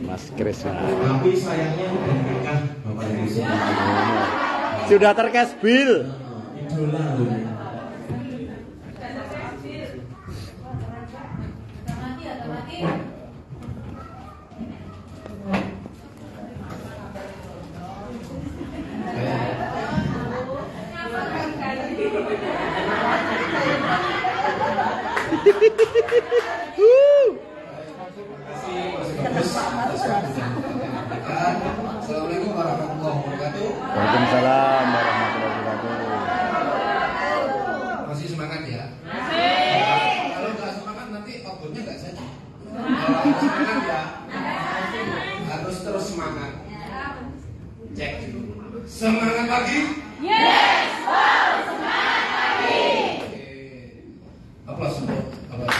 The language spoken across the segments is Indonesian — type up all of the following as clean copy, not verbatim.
Mas Kris. Tapi sayangnya udah nikah Bapak Ibu semua. Sudah terkes bil. Idola loh. Assalamualaikum warahmatullahi wabarakatuh. Waalaikumsalam warahmatullahi wabarakatuh. Masih semangat ya? Kalau nggak semangat nanti outputnya nggak jadi. Kalau semangat ya harus terus semangat. Cek. Semangat lagi? Yes, wow, semangat lagi. Aplaus untuk Bapak.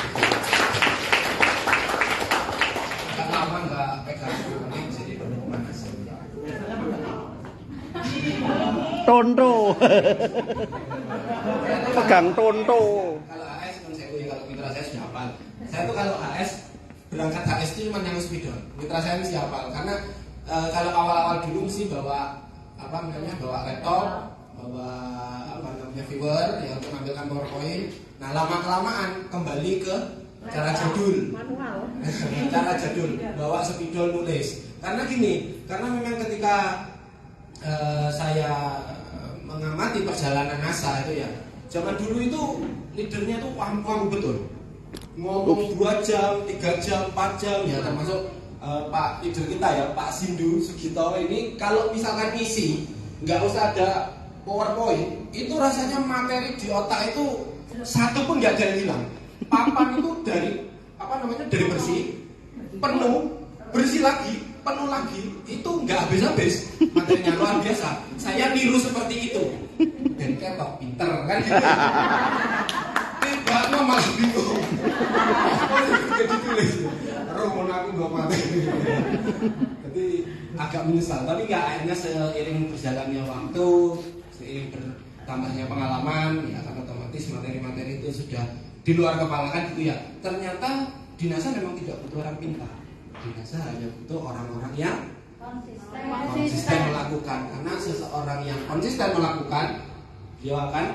Nggak lama nggak pegang ini jadi penuh pemanasan. Tonto. Pegang tonto. Kalau AS kan saya punya, kalau mitra saya sudah hafal. Saya tuh kalau AS berangkat AS itu cuma yang spidol. Mitra saya mesti hafal karena kalau awal-awal dulu mesti bawa bawa laptop, bawa viewer yang untuk menampilkan PowerPoint. Nah lama kelamaan kembali ke cara jadul, cara jadul, bawa spidol nulis. Karena gini, karena memang ketika saya mengamati perjalanan NASA itu ya, zaman dulu itu leadernya tuh paham betul, ngomong 2 jam, 3 jam, 4 jam ya, termasuk Pak leader kita ya, Pak Sindu Sugito ini kalau misalkan isi nggak usah ada PowerPoint, itu rasanya materi di otak itu satu pun nggak ada yang hilang. Papan itu dari dari bersih, penuh, bersih lagi, penuh lagi, itu nggak habis-habis. Materinya luar biasa. Saya niru seperti itu. Dan ketok pinter kan gitu. Tiba-tiba malah bingung. Jadi tulis. Romon aku nggak materi. Jadi agak menyesal. Tapi nggak, akhirnya seiring berjalannya waktu, seiring bertambahnya pengalaman, ya kan otomatis materi-materi itu sudah di luar kepala kan gitu ya. Ternyata di NASA memang tidak butuh orang pintar. Di NASA hanya butuh orang-orang yang konsisten melakukan. Karena seseorang yang konsisten melakukan, dia akan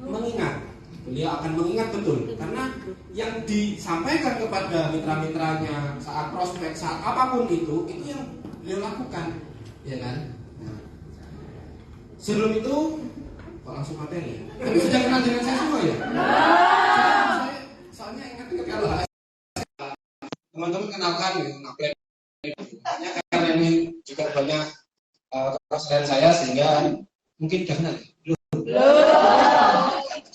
mengingat. Beliau akan mengingat betul. Karena yang disampaikan kepada mitra-mitranya saat prospek, saat apapun itu yang beliau lakukan, ya kan? Nah, sebelum itu kok langsung materi ya? Tapi sudah kenal dengan saya semua ya? Soalnya ingat kalau teman-teman kenalkan ya, hanya karena ini juga banyak selain saya sehingga mungkin udah kenal ya?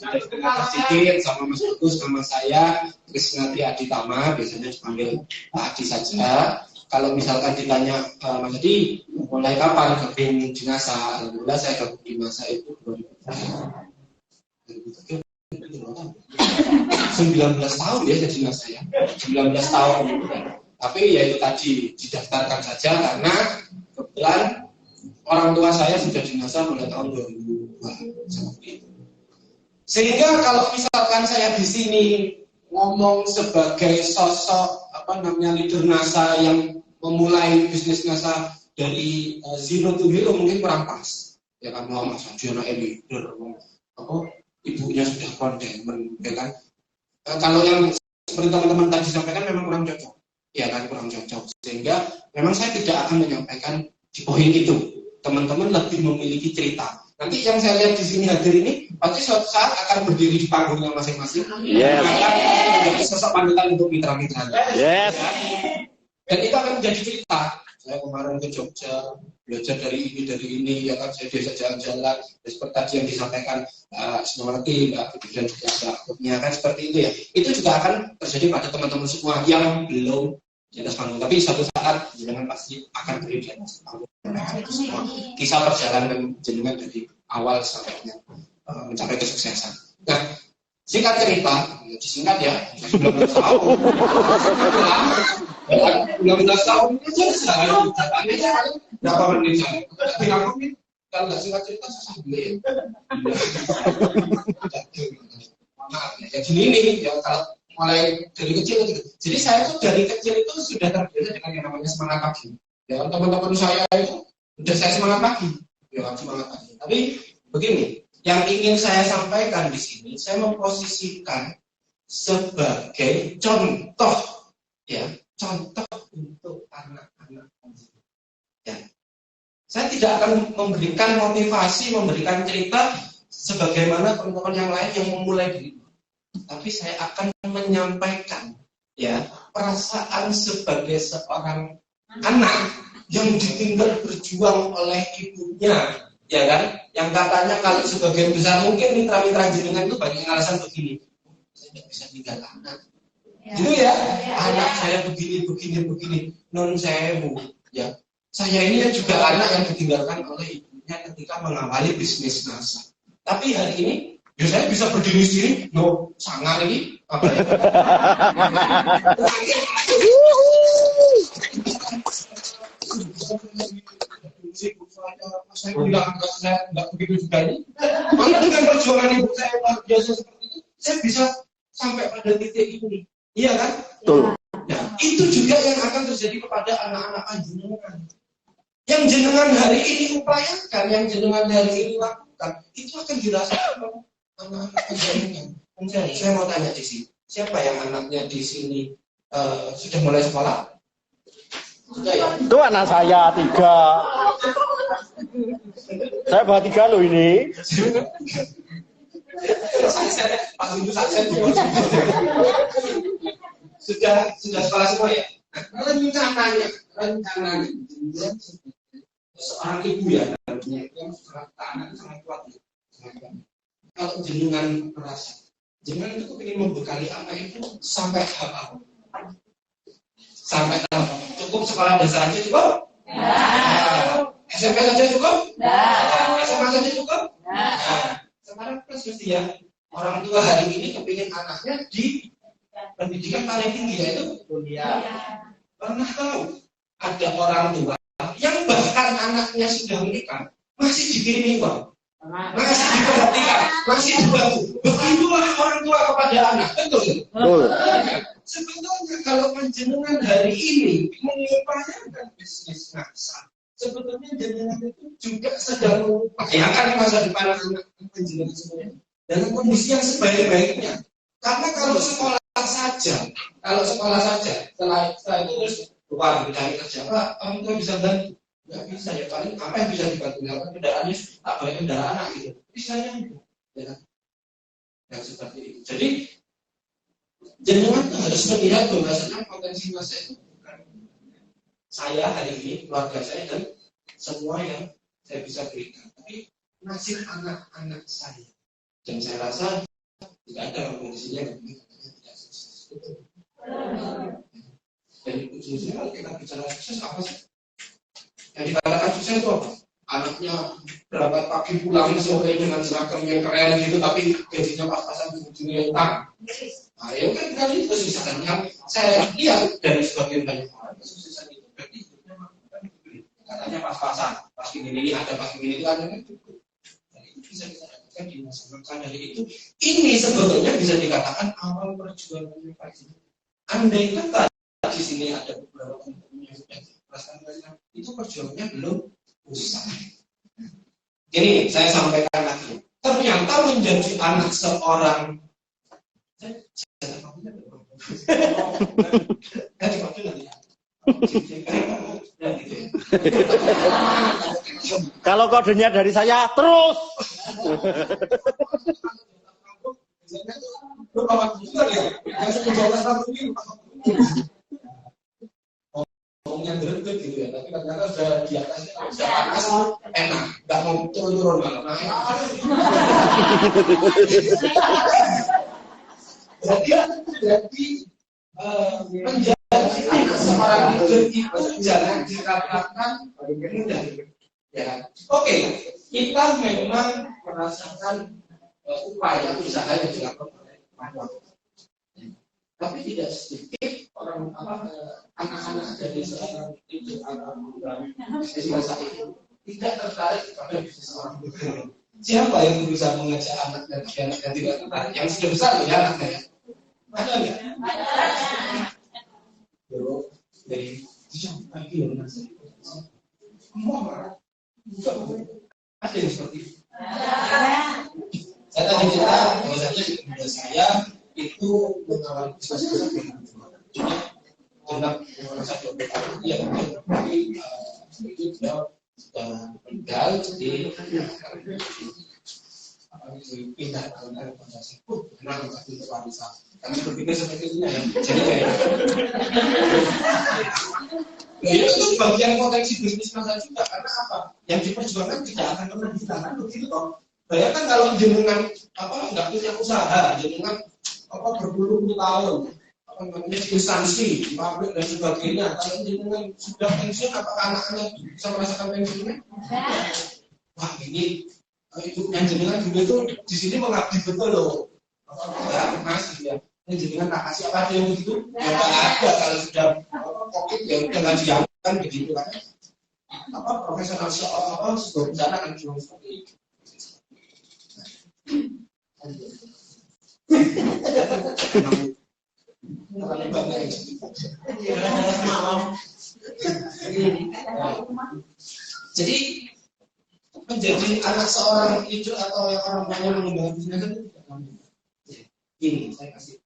Sudah sedikit sama Mas Bagus, sama saya Krisnati Aditama, biasanya dipanggil Pak Adi saja. Kalau misalkan ditanya Mas Adi mulai kapan gabung di NASA? Alhamdulillah saya gabung di NASA itu 19 tahun ya jadi NASA ya, 19 tahun. Tapi ya itu tadi didaftarkan saja karena kebetulan orang tua saya sudah di NASA mulai tahun 2002 seperti itu. Sehingga kalau misalkan saya di sini ngomong sebagai sosok leader NASA yang memulai bisnis NASA dari zero to hero mungkin kurang pas. Ya kan, mau Mas Jono leader, ibunya sudah kondemen, ya kan. Kalau yang seperti teman-teman tadi sampaikan memang kurang cocok, ya kan, kurang cocok. Sehingga memang saya tidak akan menyampaikan di poin itu. Teman-teman lebih memiliki cerita. Nanti yang saya lihat di sini hadir ini pasti suatu saat akan berdiri di panggungnya masing-masing. Yes. Maka menjadi sosok panutan untuk mitra-mitranya. Yes. Dan itu akan menjadi cerita. Saya kemarin ke Jogja belajar dari ini, ya kan, saya biasa jalan-jalan. Seperti tadi yang disampaikan Snowati, dan juga Mbak kan seperti itu ya. Itu juga akan terjadi pada teman-teman semua yang belum di atas panggung, tapi suatu saat jenengan pasti akan berdiri di atas panggung. Itu semua kisah perjalanan jenengan dari awal sampai mencapai kesuksesan. Nah, singkat cerita, disingkat ya, 19 tahun. 19 tahun itu selesai. Jawabannya berapa menit saja? Tinggal menit. Kalau nggak singkat cerita susah beli. Maaf ya, jadi ini ya kalau mulai dari kecil gitu. Jadi saya tuh dari kecil itu sudah terbiasa dengan yang namanya semangat pagi. Ya teman-teman saya itu udah saya semangat pagi, ya semangat pagi. Tapi begini, yang ingin saya sampaikan di sini, saya memposisikan sebagai contoh, ya contoh untuk anak-anak. Ya. Saya tidak akan memberikan motivasi, memberikan cerita sebagaimana teman-teman yang lain yang memulai diri. Tapi saya akan menyampaikan ya perasaan sebagai seorang anak yang ditinggal berjuang oleh ibunya, ya kan? Yang katanya kalau sebagian besar mungkin mitra-mitra jenengan itu banyak alasan begini, saya tidak bisa tinggal anak, gitu ya. Anak saya begini, non sewu, ya. Saya ini juga anak yang ditinggalkan oleh ibunya ketika mengawali bisnis NASA. Tapi hari ini, ya saya bisa berdiri sendiri, no, sangar ini, apa ya? Saya bilang, saya nggak begitu juga ini. Karena dengan perjuangan ibu saya luar biasa seperti itu, saya bisa sampai pada titik ini. Iya kan? Betul. Nah, itu juga yang akan terjadi kepada anak-anak jenengan. Yang jenengan hari ini upayakan, yang jenengan hari ini lakukan, itu akan dirasakan oleh anak-anak jenengan. Saya mau tanya di sini, siapa yang anaknya di sini sudah mulai sekolah? Sudah ya? Itu anak saya 3. Saya bawa 3 loh ini. Sudah sekolah semua ya? Rencananya seorang ibu ya, yang sangat tahan, sangat kuat ya. Kalau jenengan merasa, jenengan itu ingin membekali anak itu sampai apa? Sampai apa? Cukup sekolah dasar aja cukup? SMP saja cukup? SMA saja cukup? Sekarang plus ya, orang tua hari ini kepingin anaknya di pendidikan paling tinggi yaitu kuliah. Pernah tahu ada orang tua yang bahkan anaknya sudah menikah masih dikirimi uang, masih diperhatikan, masih dibantu. Begitulah orang tua kepada anak, betul? Betul. Sebetulnya kalau panjenengan hari ini mengupayakan bisnis NASA, sebetulnya jenengan itu juga sedang mengupayakan masa depan anak panjenengan semuanya dalam kondisi yang sebaik-baiknya. Karena kalau sekolah saja, setelah itu terus keluar mencari kerja, orang tua bisa bantu? Nggak bisa ya, paling apa yang bisa dibantu? Kalau kendaraannya tak baik kendaraan anak gitu, bisanya itu, ya. Yang seperti itu. Jadi jenengan harus melihat bahwasanya potensi masa itu bukan saya hari ini, keluarga saya dan semua yang saya bisa berikan, tapi nasib anak-anak saya. Dan saya rasa tidak ada kondisinya yang tidak sukses. Jadi ujungnya kalau kita bicara sukses apa sih? Yang dikatakan sukses itu apa? Anaknya berangkat pagi pulang sore dengan seragam yang keren gitu, tapi gajinya pas-pasan ujungnya utang. Nah, ya kan kali itu kesuksesan yang saya lihat dari sebagian banyak orang, kesuksesan itu berarti hidupnya katanya pas-pasan, pas ini ada pas ini itu ada kan cukup. Dan itu bisa kita dapatkan di masa depan. Dari itu ini sebetulnya bisa dikatakan awal perjuangannya Pak Jin. Andai kata di sini ada beberapa teman yang sudah dijelaskan, itu perjuangannya belum usai. Ini saya sampaikan lagi. Ternyata menjadi anak seorang Kalau kodenya dari saya terus. Ngomongnya berhenti gitu ya, tapi ternyata sudah di atasnya sudah panas, enak, nggak mau turun-turun malah. Jadi menjadi anak seorang itu jangan dikatakan mudah. Ya, oke, kita memang merasakan upaya usaha yang dilakukan oleh orang. Tapi tidak sedikit orang anak-anak dari seorang itu di masa itu tidak tertarik kepada bisnis orang Siapa yang berusaha mengajak anak dan tidak tertarik? Yang sudah besar ya anaknya. Ada nggak? Dari pagi ada yang seperti itu. Saya tadi cerita bahwasanya di kemudian saya itu mengawali bisnis dengan masa 20 tahun tapi itu sudah meninggal di pindah ke organisasi kenal satu warisan kami berpikir seperti ini ya jadi kayak itu bagian potensi bisnis masa juga karena apa yang diperjuangkan tidak akan pernah ditahan begitu toh bayangkan kalau jenengan nggak punya usaha jenengan berpuluh-puluh tahun namanya instansi pabrik dan sebagainya kalau jenengan sudah pensiun apakah anaknya bisa merasakan pensiunnya wah ini yang jenengan juga itu di sini mengabdi betul loh masih ya yang jenengan tak kasih apa ada yang begitu ya nggak ada kalau sudah COVID ya udah nggak diangkat begitu kan profesional sebuah bencana kan cuma seperti itu jadi menjadi anak seorang ibu atau yang orang banyak mengembangkan bisnis itu tidak gampang. Ini saya kasih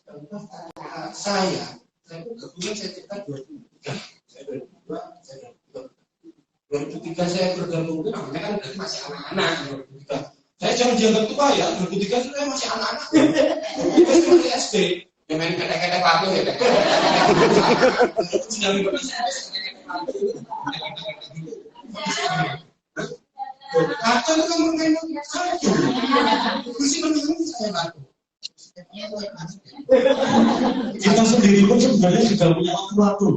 contoh saya itu kebetulan saya cerita 2003 saya bergabung itu namanya kan berarti masih anak-anak 2003. Saya jangan dianggap tua ya 2003 itu saya masih anak-anak. Itu seperti SD yang main ketek-ketek kartu ya. Sudah Kacau itu kan main kartu. Kursi menunggu saya kartu. Kita sendiri pun sebenarnya juga punya waktu.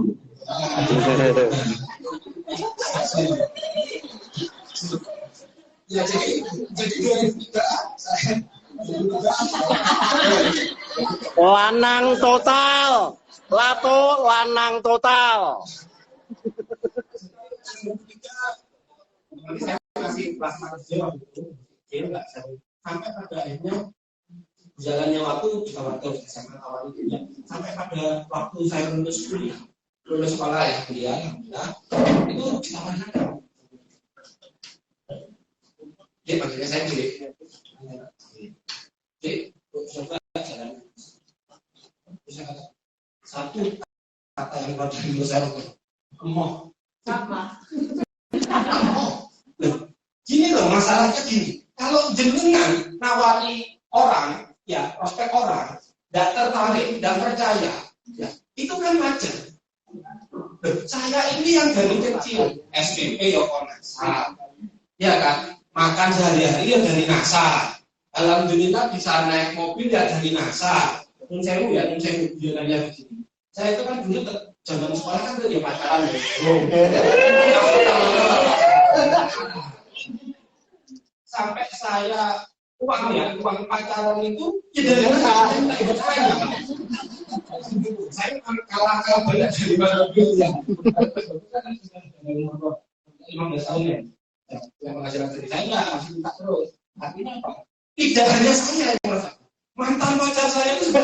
Ya jadi 2003 saya lanang total, lato lanang total. Saya masih kelas manusia sampai pada akhirnya jalannya waktu di waktu SMA awal itu ya sampai pada waktu saya lulus sekolah ya kuliah itu ditawarkan dia panggilnya saya jadi coba jalan bisa kata satu kata yang pada dulu saya emoh sama gini loh masalahnya gini kalau jenengan nawari orang ya prospek orang tidak tertarik tidak percaya ya itu kan wajar saya ini yang dari kecil SPP ya NASA ya kan makan sehari-hari ya dari NASA alhamdulillah bisa naik mobil ya dari NASA nun sewu biayanya begini saya itu kan dulu zaman sekolah kan dia pacaran ya sampai saya uang pacaran itu ya dari mana saya kalah banyak dari mana ya 15 tahun ya yang penghasilan dari saya nggak masih minta terus artinya apa tidak hanya saya yang merasa mantan pacar saya itu sudah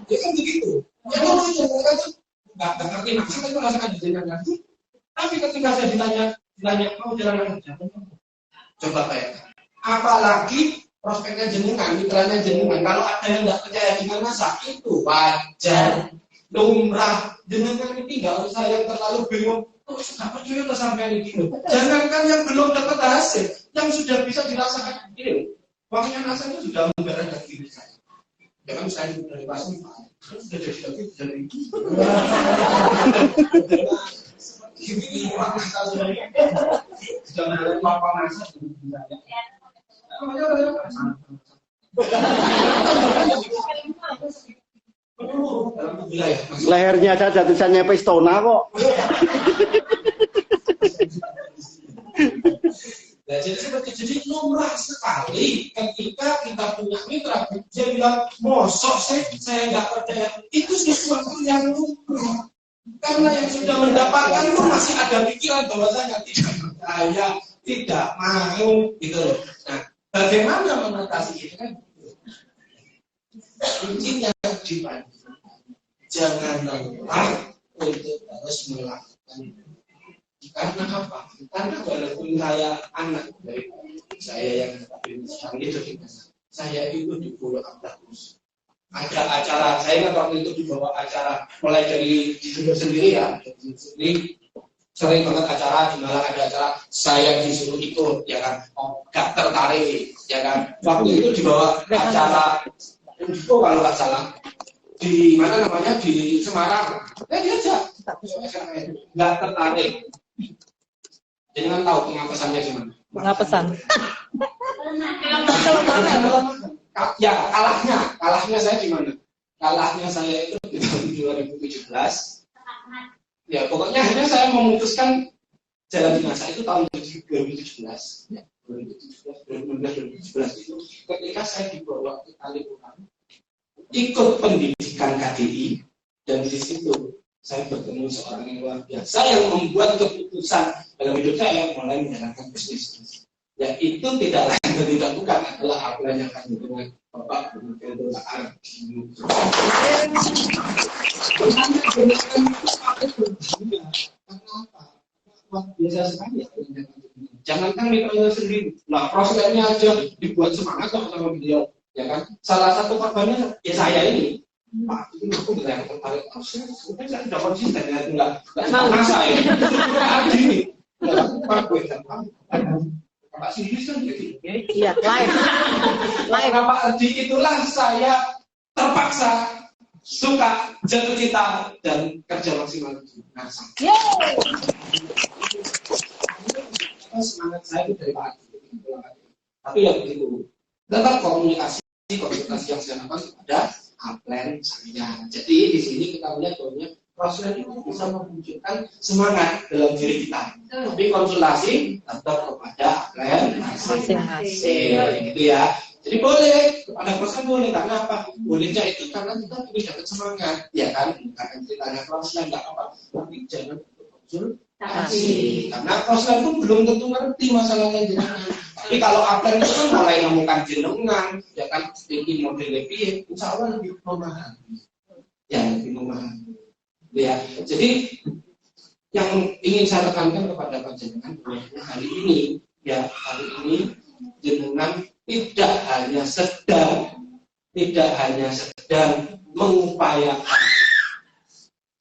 ya kan begitu ya nggak ngerti maksudnya itu rasakan di jalan lagi tapi ketika saya ditanya mau jalan kerja coba bayangkan apalagi prospeknya jenengan mitranya jenengan kalau ada yang nggak percaya dengan NASA itu wajar lumrah jenengan ini nggak usah yang terlalu bingung terus nggak percaya terus sampai ini jangankan yang belum dapat hasil yang sudah bisa dirasakan ini uangnya NASA itu sudah menggarap dari diri saya jangan saya dari pasien kan sudah jadi lagi dari ini uang NASA sudah melalui apa NASA Lehernya saja tulisannya Pistona kok. Nah, jadi lumrah sekali ketika kita punya mitra dia bilang mosok saya nggak percaya itu sesuatu yang lumrah Karena yang sudah mendapatkan pun masih ada pikiran bahwasanya saya tidak mau gitu loh. Nah, bagaimana mengatasi ini kan? Kuncinya di mana? Jangan lelah untuk terus melakukan. Karena apa? Karena walaupun saya anak dari saya yang sekarang itu saya itu dibawa terus. Ada acara, saya kan waktu itu dibawa acara mulai dari disuruh sendiri ya, sendiri sering banget acara di Malang ada acara saya disuruh ikut ya kan, gak tertarik ya kan. Waktu itu dibawa acara info kalau nggak salah di mana namanya di Semarang, diajak nggak tertarik. Jangan tahu pengapesannya gimana. Pengapesan. Ya kalahnya saya di mana? Kalahnya saya itu di tahun 2017. Ya pokoknya akhirnya saya memutuskan jalan dinasa itu tahun 2017. Ya, 2017 itu ketika saya dibawa ke Kalimantan ikut pendidikan KDI dan di situ saya bertemu seorang yang luar biasa yang membuat keputusan dalam hidup saya mulai menjalankan bisnis. Ya itu tidak lain dan tidak bukan adalah apa yang kami dengan Bapak Menteri Keuangan. Biasa sekali ya. Jangankan mitranya sendiri, nah prosesnya aja dibuat semangat sama beliau, ya kan? Salah satu korbannya ya saya ini. Pak, ini aku tidak yang tertarik. Sebenarnya saya tidak konsisten ya, enggak masa ya. Gini, Pak Sindi kan jadi. Iya, live. Pak Ardi itulah saya terpaksa suka jatuh cinta dan kerja maksimal di NASA. Semangat saya itu dari Pak Ardi. Tapi ya begitu. Tetap komunikasi yang saya lakukan kepada upline saya. Jadi di sini kita lihat bahwa proses itu bisa memunculkan semangat dalam diri kita. Tapi konsultasi tetap kepada upline masing-masing, gitu ya. Jadi boleh kepada proses boleh karena apa? Bolehnya itu karena kita ingin dapat semangat, ya kan? Bukan ceritanya proses nggak apa-apa, tapi jangan konsultasi. Karena proses itu belum tentu ngerti masalahnya jenengan. Tapi kalau upline itu kan mulai nemukan jenengan, ya kan? Bikin model lebih, insya Allah lebih memahami. Ya lebih memahami. Ya, jadi yang ingin saya tekankan kepada panjenengan bahwa hari ini jenengan tidak hanya sedang mengupayakan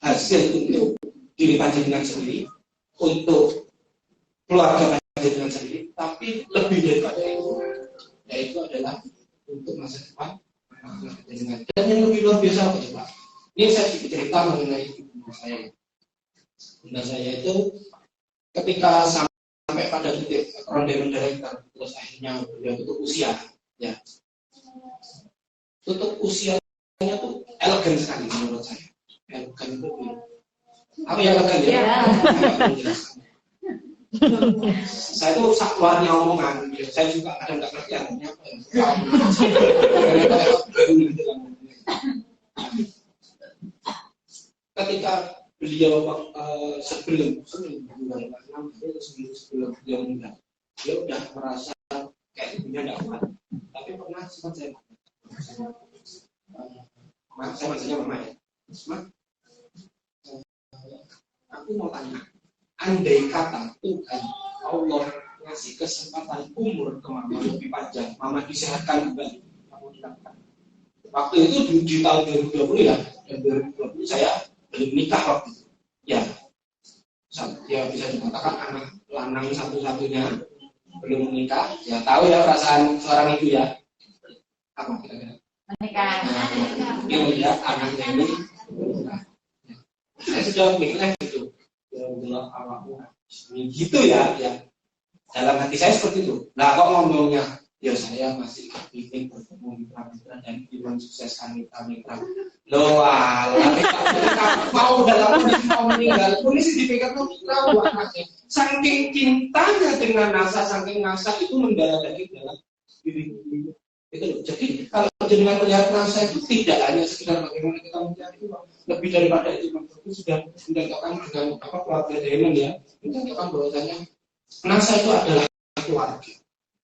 hasil untuk diri panjenengan sendiri, untuk keluarga panjenengan sendiri, tapi lebih daripada itu, yaitu adalah untuk masa depan panjenengan. Dan yang lebih luar biasa apa coba? Ini saya cerita mengenai bunda saya. Bunda saya itu ketika sampai pada titik ronde mendarat, terus akhirnya beliau tutup usia, ya. Tutup usianya tuh elegan sekali menurut saya. Elegan itu apa ya elegan ya? Saya tuh sakwarnya omongan, saya juga kadang nggak ngerti artinya apa ya. Ketika beliau sebelum beliau beliau meninggal, beliau udah merasa kayak ibunya nggak kuat. Tapi pernah sempat saya maksudnya mama ya, aku mau tanya, andai kata Tuhan Allah ngasih kesempatan umur ke mama lebih panjang, mama disehatkan kembali, kamu dilakukan. Waktu itu di tahun 2020 ya, dan 2020 saya belum nikah waktu itu. Ya bisa dikatakan anak lanang satu-satunya belum menikah. Ya tahu ya perasaan seorang ibu ya. Apa kira-kira? Menikah. Dia melihat anaknya ini menikah. Saya sudah mikirnya gitu. Bilang awakmu gitu ya. Dalam hati saya seperti itu. Nah kok ngomongnya, ya saya masih ingin bertemu mitra-mitra dan ingin sukseskan mitra-mitra. Loh, mau dalam kondisi mau meninggal, polisi dipikir mitra buat anaknya. Saking cintanya dengan NASA, saking NASA itu mendarah daging dalam diri itu loh. Jadi kalau Penjenengan melihat NASA itu tidak hanya sekedar bagaimana kita mencari uang, lebih daripada itu. Itu sudah menentukan dengan keluarga Diamond ya, menentukan bahwasanya NASA itu adalah keluarga.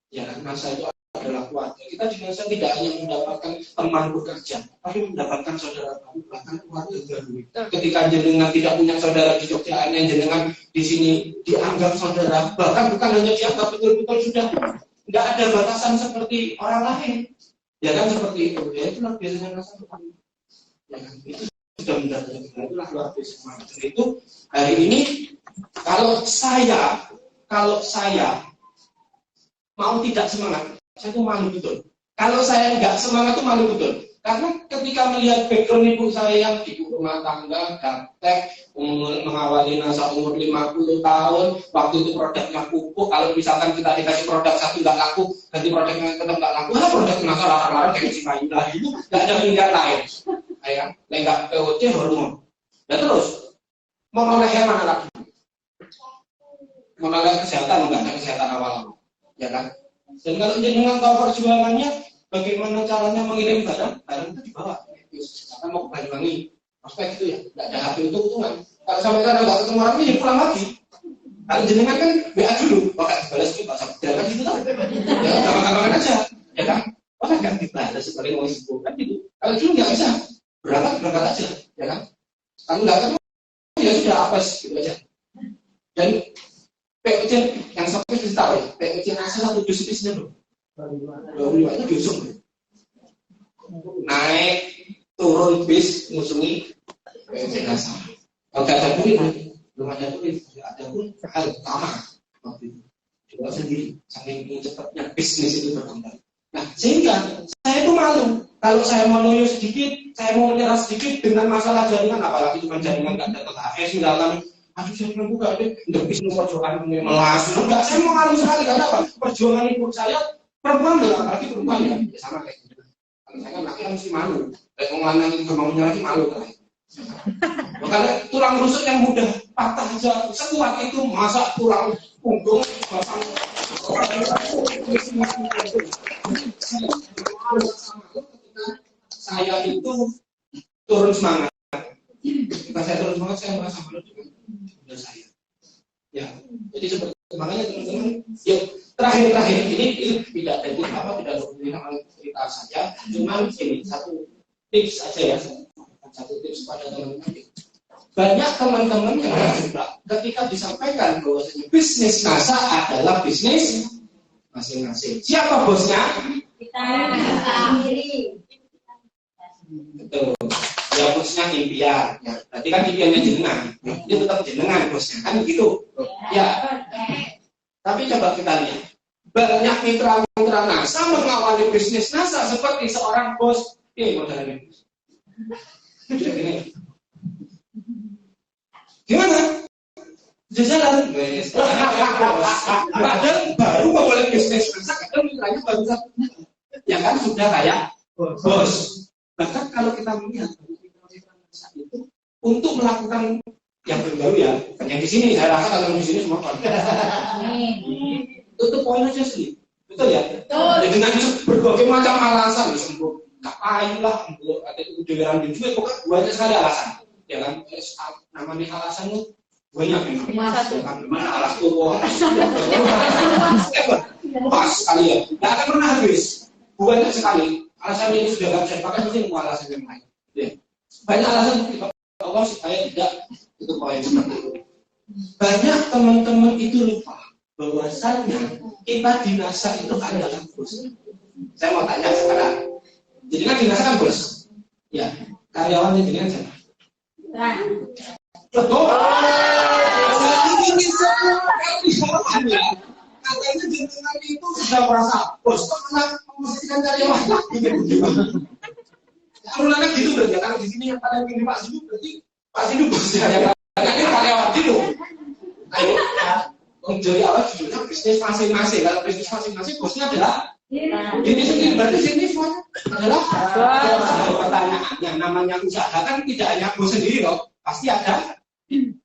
Ya, NASA itu adalah keluarga. Kita di NASA tidak hanya mendapatkan teman bekerja, tapi mendapatkan saudara baru, bahkan keluarga baru. Ketika jenengan tidak punya saudara di Jogja, yang jenengan di sini dianggap saudara, bahkan bukan hanya dianggap, betul-betul sudah nggak ada batasan seperti orang lain. Ya kan seperti itu. Ya itulah biasanya NASA seperti itu. Ya kan itu sudah mendadak. Itulah luar biasa. Jadi itu hari ini kalau saya mau tidak semangat, saya itu malu betul. Kalau saya nggak semangat itu malu betul. Karena ketika melihat background ibu saya yang ibu rumah tangga, gaptek, mengawali NASA umur 50 tahun, waktu itu produknya pupuk, kalau misalkan kita dikasih produk satu nggak laku, ganti produknya tetap nggak laku, produk NASA larang-larang kayak si Bayu lah, itu nggak ada pilihan lain. Ya, nggak POC hormon. Dan terus, menoleh yang mana lagi? Menoleh kesehatan, nggak ada kesehatan awal-awal. Ya kan? Dan kalau jenengan tahu perjuangannya, bagaimana caranya mengirim barang itu dibawa. Misalkan mau ke Banyuwangi, prospek itu ya, nggak ada HP untung-untungan. Kalau sampai sana nggak ketemu orangnya, ya pulang lagi. Kalau jenengan kan WA dulu, pakai balas itu bahasa berjalan gitu kan? Ya, gampang-gampangan aja, ya kan? Wah nggak dibalas, paling mau sebut kan gitu. Kalau dulu nggak bisa, berangkat aja, ya kan? Kalau nggak ketemu, ya sudah apes gitu aja. Dan POC yang sampai kita tahu ya, POC NASA satu dus bisnya loh. 25 itu diusung. Naik, turun bis, ngusungi POC NASA. Kalau nggak ada kulit, belum ada kulit, ada pun hal utama waktu itu. Coba sendiri, saking cepatnya bisnis itu berkembang. Nah, sehingga saya itu malu. Kalau saya mau loyo sedikit, saya mau menyerah sedikit dengan masalah jaringan, apalagi cuma jaringan nggak dapat HS, misalkan aduh saya bilang buka deh, untuk bisnis perjuangan melas. Enggak, saya mau ngalu sekali, karena apa? Perjuangan ibu saya perempuan lah, lagi perempuan ya, sama kayak gitu. Kalau saya kan laki mesti malu, kayak mau lanang itu mau lagi malu kan. Makanya tulang rusuk yang mudah patah aja, sekuat itu masa tulang punggung pasang. Saya itu turun semangat. Ketika saya turun semangat, saya merasa malu dengan saya. Ya, jadi seperti makanya teman-teman, yuk terakhir ini tidak ada apa tidak ada cerita saja, cuma ini satu tips saja ya, satu tips pada teman-teman. Banyak teman-teman yang juga ketika disampaikan bahwasanya bisnis NASA adalah bisnis masing-masing. Siapa bosnya? Kita sendiri. Betul. Ya bosnya impian. Ya, berarti kan impiannya jenengan. Dia tetap jenengan bosnya kan begitu. Ya. Tapi coba kita lihat. Banyak mitra-mitra NASA mengawali bisnis NASA seperti seorang bos. Modelnya. Gini. Gimana? Jalan. Padahal baru memulai bisnis NASA, kadang mitranya baru satu. Ya kan sudah kayak bos. Bahkan kalau kita melihat mitra-mitra NASA itu untuk melakukan yang baru ya, yang di sini saya rasa kalau di sini semua itu poin aja sih, betul ya? Betul. Dengan berbagai macam alasan, disebut ngapain lah, ada itu giliran dijual, pokoknya banyak sekali alasan, ya kan? Namanya alasan itu banyak memang. Mana alas tua, pas sekali ya, nggak akan pernah habis, banyak sekali. Alasan ini sudah nggak bisa dipakai, mungkin mau alasan yang lain. Ya. Banyak alasan Allah supaya tidak itu poin seperti itu. Banyak teman-teman itu lupa bahwasannya kita di NASA itu adalah bos. Saya mau tanya sekarang. Jadi kan di NASA kan bos. Ya, karyawannya jadi kan siapa? Betul. Ini semua katanya jenengan itu sudah merasa bos, kok malah memposisikan karyawan lagi gitu. Kalau gitu berarti kalau di sini yang paling tinggi Pak Sidu berarti Pak Sidu bosnya ya kan karyawan gitu. Ayo, jadi awal judulnya bisnis masing-masing. Kalau bisnis masing-masing bosnya adalah ini sendiri, berarti sini semuanya adalah pertanyaan. Yang namanya usaha kan tidak hanya bos sendiri loh, pasti ada.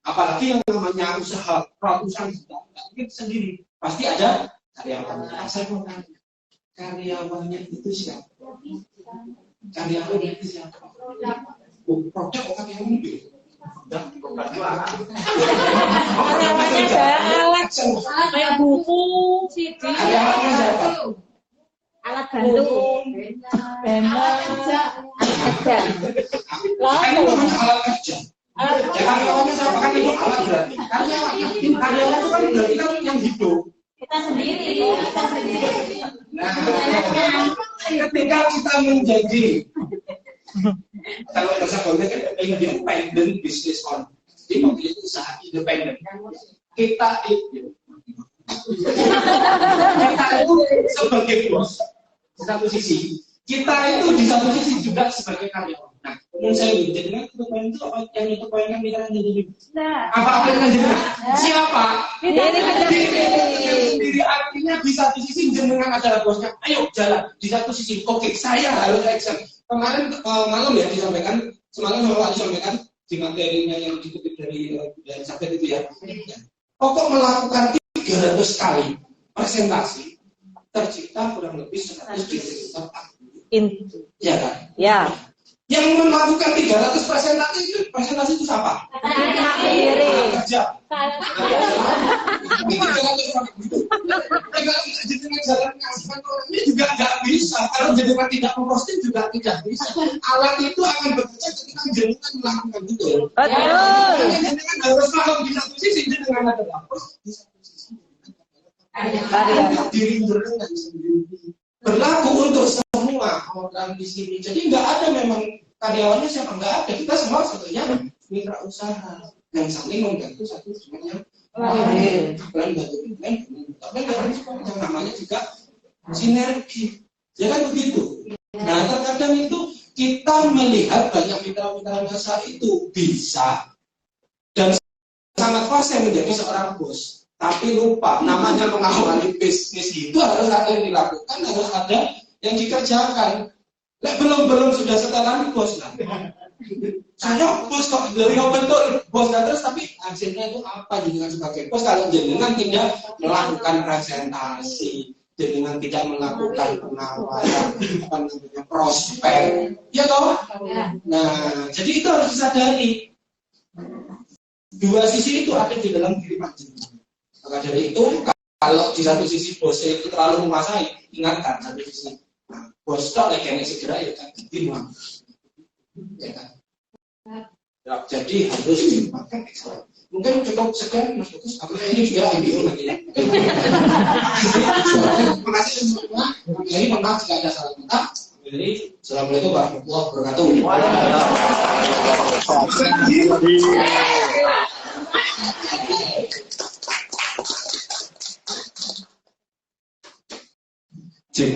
Apalagi yang namanya usaha ratusan juta, nggak mungkin sendiri. Pasti ada karyawannya. Saya mau tanya, karyawannya itu siapa? Karyawan itu siapa? Produk kok karyawan itu? Karyawannya alat kayak buku, CD, Karyawannya siapa? Alat bantu. banner, Alat kerja. Kan itu namanya alat kerja. Ya karyawannya siapa? Kan itu alat berarti. Karyawan itu kan berarti kan yang hidup. Kita sendiri. Nah, ketika kita menjadi kalau bahasa konteks kan independent business owner, jadi memiliki usaha independen. Kita itu sebagai bos di satu sisi, kita itu di satu sisi juga sebagai karyawan. Nah, menurut saya jadi poin itu apa yang itu poin kan kita jadi apa yang jadi siapa? Diri artinya di satu sisi jenengan adalah bosnya. Ayo jalan di satu sisi. Oke, saya harus action. Kemarin malam ya disampaikan, semalam disampaikan di materinya yang dikutip dari Sabet itu ya. Pokok melakukan 300 kali presentasi tercipta kurang lebih 100 juta. Ya kan? Ya. Yang melakukan 300 presentasi itu siapa? Kerja. Jenengan jalan ngasihkan orangnya juga nggak bisa. Kalau jenengan tidak memposting juga tidak bisa. Alat itu akan bekerja ketika jenengan melakukan itu. Betul. Jenengan harus paham di satu sisi jenengan adalah bos, di satu sisi diri jenengan sendiri. Berlaku untuk semua orang di sini. Jadi nggak ada memang karyawannya siapa, nggak ada. Kita semua sebetulnya mitra usaha yang saling membantu satu sama yang lain. Tapi yang namanya juga sinergi. Ya kan begitu. Nah terkadang itu kita melihat banyak mitra-mitra usaha itu bisa dan sangat fase menjadi seorang bos. Tapi lupa, namanya mengawali bisnis itu harus ada yang dilakukan, harus ada yang dikerjakan. Belum sudah setelan bos lah. Saya bos kok dari betul bos terus, tapi hasilnya itu apa jenengan sebagai bos kalau jenengan tidak melakukan presentasi, jenengan tidak melakukan penawaran, prospek, ya toh? Nah, jadi itu harus disadari. Dua sisi itu ada di dalam diri panjenengan. Maka dari itu, kalau di satu sisi bos itu terlalu menguasai, ingatkan satu sisi. Nah, bos itu lagi segera ya kan, dimang. Ya kan? Ya, jadi harus dipakai excellent. Mungkin cukup sekian, Mas Bagus. Apalagi ini juga IBO lagi ya. Terima kasih semua. Jadi mohon maaf jika ada salah kata. Jadi, assalamualaikum warahmatullahi wabarakatuh. Waalaikumsalam.